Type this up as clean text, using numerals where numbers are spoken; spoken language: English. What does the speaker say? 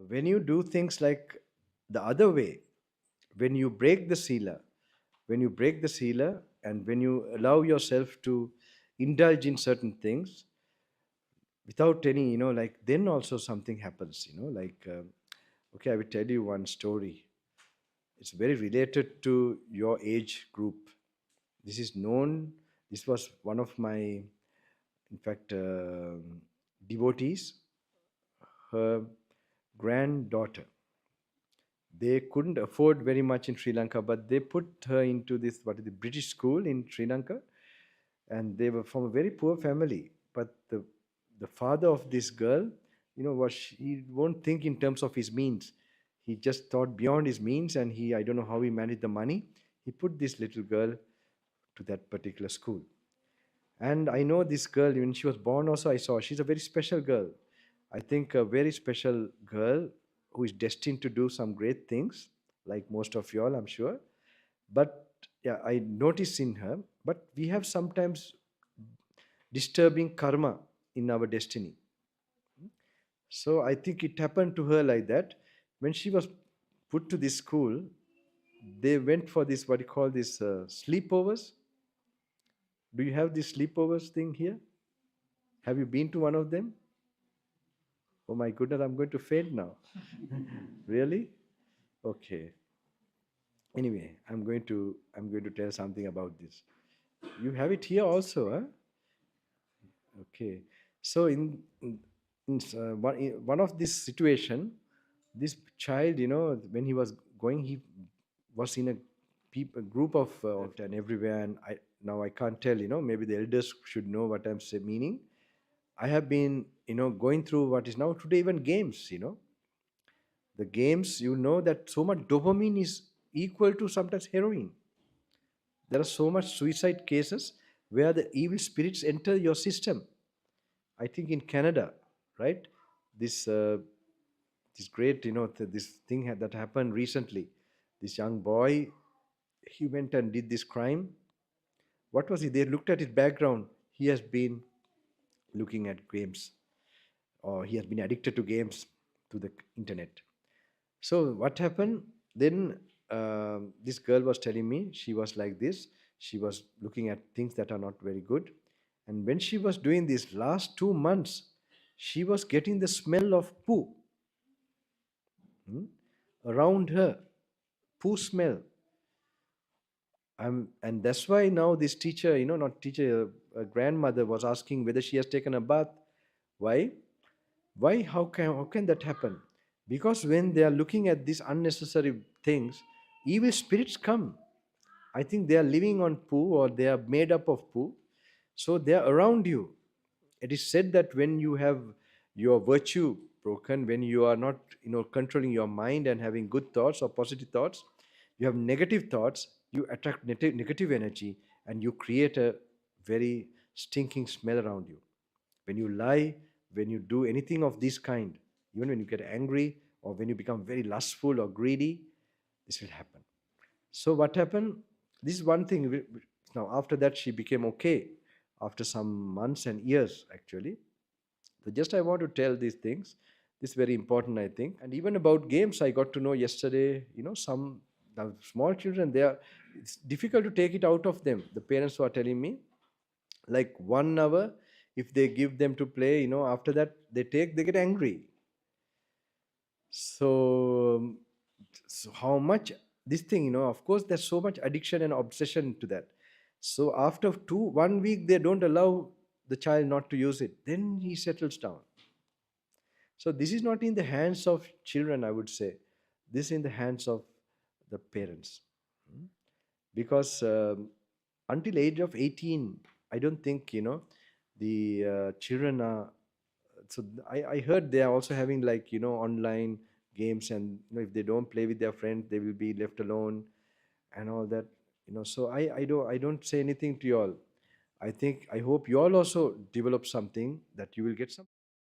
when you do things like the other way, when you break the sealer, and when you allow yourself to indulge in certain things without any, like then also something happens, like, okay, I will tell you one story. It's very related to your age group. This is known, this was one of my, in fact, devotees, her granddaughter. They couldn't afford very much in Sri Lanka, but they put her into this, what is the British school in Sri Lanka, and they were from a very poor family. But the father of this girl, he won't think in terms of his means. He just thought beyond his means, and I don't know how he managed the money. He put this little girl to that particular school. And I know this girl, when she was born also, I saw she's a very special girl. I think a very special girl who is destined to do some great things, like most of you all, I'm sure. But yeah, I notice in her, but we have sometimes disturbing karma in our destiny. So I think it happened to her like that. When she was put to this school, they went for this, what you call this, sleepovers. Do you have this sleepovers thing here? Have you been to one of them? Oh my goodness, I'm going to faint now. Really? Okay. Anyway, I'm going to tell something about this. You have it here also, huh? Okay. So in one of this situation, this child, when he was going, he was in a group of and everywhere, and I can't tell, maybe the elders should know what I'm meaning. I have been, going through what is now today even games, the games, that so much dopamine is equal to sometimes heroin. There are so much suicide cases where the evil spirits enter your system. I think in Canada, right? This this great, this thing that happened recently. This young boy, he went and did this crime. What was he? They looked at his background. He has been looking at games, or he has been addicted to games, to the internet. So what happened then? This girl was telling me she was like this. She was looking at things that are not very good, and when she was doing this last 2 months, she was getting the smell of poo, hmm, around her, poo smell. And that's why now this teacher, not teacher, a grandmother was asking whether she has taken a bath. Why? Why? How can that happen? Because when they are looking at these unnecessary things, evil spirits come. I think they are living on poo, or they are made up of poo. So they are around you. It is said that when you have your virtue broken, when you are not, controlling your mind and having good thoughts or positive thoughts, you have negative thoughts, you attract negative energy, and you create a very stinking smell around you. When you lie, when you do anything of this kind, even when you get angry or when you become very lustful or greedy, this will happen. So what happened? This is one thing. Now after that, she became okay after some months and years, actually. So just I want to tell these things. This is very important, I think. And even about games, I got to know yesterday, some the small children, it's difficult to take it out of them. The parents were telling me, like 1 hour, if they give them to play, after that they get angry. So, so how much this thing, of course, there's so much addiction and obsession to that. So after 1 week, they don't allow the child not to use it. Then he settles down. So this is not in the hands of children, I would say. This is in the hands of the parents. Hmm? Because until age of 18, I don't think, the children are. So I heard they are also having, like, online games, and if they don't play with their friends, they will be left alone and all that. So I don't say anything to you all. I hope you all also develop something that you will get some